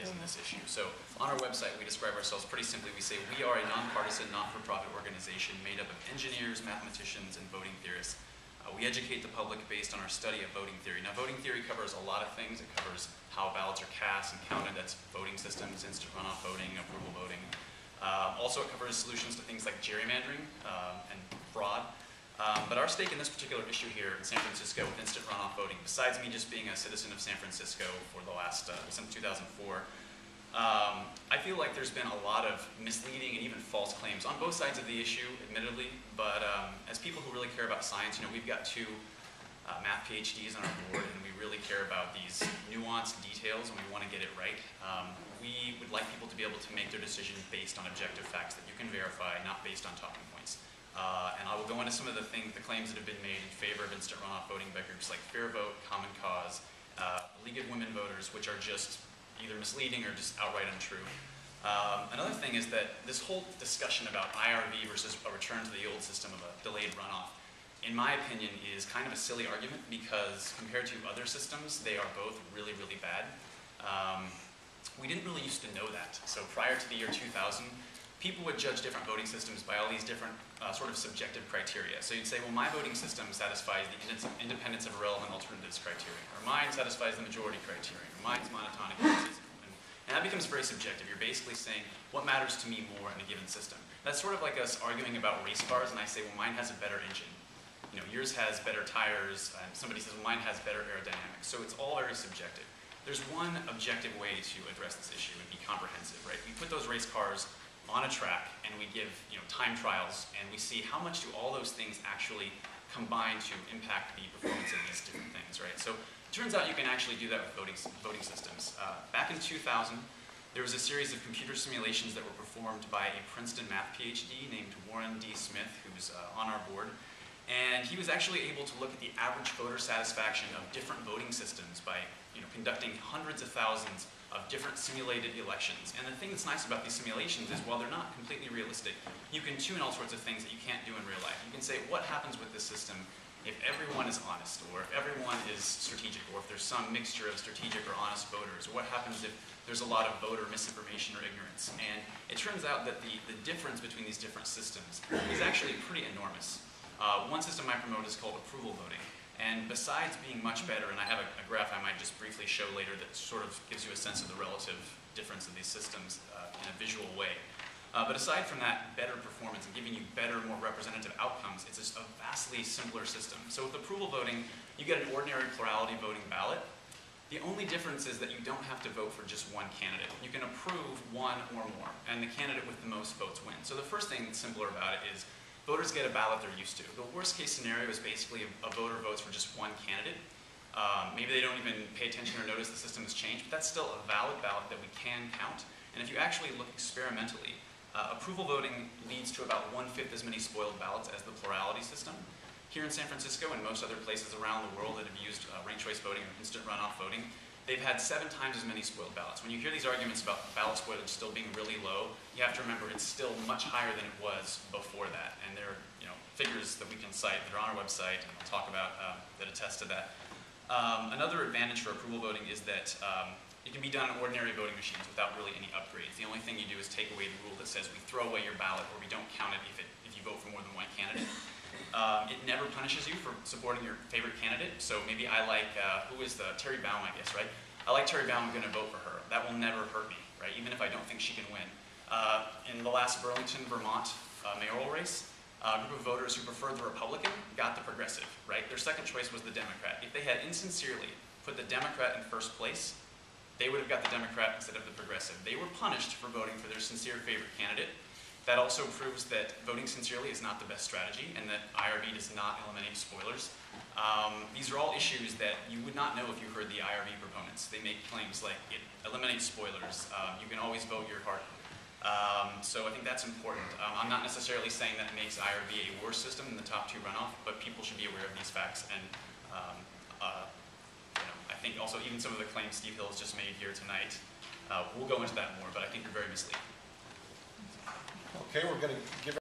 is in this issue. So on our website, we describe ourselves pretty simply. We say we are a nonpartisan, not-for-profit organization made up of engineers, mathematicians, and voting theorists. We educate the public based on our study of voting theory. Now, voting theory covers a lot of things. It covers how ballots are cast and counted. That's voting systems, instant runoff voting, approval voting. Also, it covers solutions to things like gerrymandering and fraud. But our stake in this particular issue here in San Francisco with instant runoff voting, besides me just being a citizen of San Francisco for the last, since 2004, I feel like there's been a lot of misleading and even false claims on both sides of the issue, admittedly, but as people who really care about science, we've got two math PhDs on our board, and we really care about these nuanced details, and we want to get it right. We would like people to be able to make their decision based on objective facts that you can verify, not based on talking points. And I will go into some of the claims that have been made in favor of instant runoff voting by groups like Fair Vote, Common Cause, League of Women Voters, which are just either misleading or just outright untrue. Another thing is that this whole discussion about IRV versus a return to the old system of a delayed runoff, in my opinion, is kind of a silly argument because compared to other systems, they are both really, really bad. We didn't really used to know that. So prior to the year 2000, people would judge different voting systems by all these different sort of subjective criteria. So you'd say, well, my voting system satisfies the independence of irrelevant alternatives criterion, or mine satisfies the majority criterion, or mine's monotonic racism. And that becomes very subjective. You're basically saying, what matters to me more in a given system? That's sort of like us arguing about race cars, and I say, well, mine has a better engine. Yours has better tires, and somebody says, well, mine has better aerodynamics. So it's all very subjective. There's one objective way to address this issue and be comprehensive, right? We put those race cars on a track, and we give time trials, and we see how much do all those things actually combine to impact the performance of these different things, right? So it turns out you can actually do that with voting systems. Back in 2000, there was a series of computer simulations that were performed by a Princeton math PhD named Warren D. Smith, who's on our board. And he was actually able to look at the average voter satisfaction of different voting systems by conducting hundreds of thousands of different simulated elections. And the thing that's nice about these simulations is while they're not completely realistic, you can tune all sorts of things that you can't do in real life. You can say, what happens with this system if everyone is honest, or if everyone is strategic, or if there's some mixture of strategic or honest voters, or what happens if there's a lot of voter misinformation or ignorance. And it turns out that the difference between these different systems is actually pretty enormous. One system I promote is called approval voting. And besides being much better, and I have a graph I might just briefly show later that sort of gives you a sense of the relative difference of these systems in a visual way. But aside from that better performance and giving you better, more representative outcomes, it's just a vastly simpler system. So with approval voting, you get an ordinary plurality voting ballot. The only difference is that you don't have to vote for just one candidate. You can approve one or more, and the candidate with the most votes wins. So the first thing that's simpler about it is voters get a ballot they're used to. The worst case scenario is basically a voter votes for just one candidate. Maybe they don't even pay attention or notice the system has changed, but that's still a valid ballot that we can count. And if you actually look experimentally, approval voting leads to about 1/5 as many spoiled ballots as the plurality system. Here in San Francisco and most other places around the world that have used ranked choice voting or instant runoff voting, they've had 7 times as many spoiled ballots. When you hear these arguments about ballot spoilage still being really low, you have to remember it's still much higher than it was before that. And there are figures that we can cite that are on our website, and I'll talk about that attest to that. Another advantage for approval voting is that it can be done on ordinary voting machines without really any upgrades. The only thing you do is take away the rule that says we throw away your ballot or we don't count it if you vote for more than one candidate. It never punishes you for supporting your favorite candidate. So maybe I like, who is Terry Baum, I guess, right? I like Terry Baum, I'm going to vote for her. That will never hurt me, right? Even if I don't think she can win. In the last Burlington, Vermont mayoral race, a group of voters who preferred the Republican got the Progressive, right? Their second choice was the Democrat. If they had insincerely put the Democrat in first place, they would have got the Democrat instead of the Progressive. They were punished for voting for their sincere favorite candidate. That also proves that voting sincerely is not the best strategy and that IRV does not eliminate spoilers. These are all issues that you would not know if you heard the IRV proponents. They make claims like it eliminates spoilers. You can always vote your heart. So I think that's important. I'm not necessarily saying that it makes IRV a worse system than the top 2 runoff, but people should be aware of these facts. And I think also even some of the claims Steve Hill has just made here tonight, we'll go into that more, but I think you're very misleading. Okay, we're going to give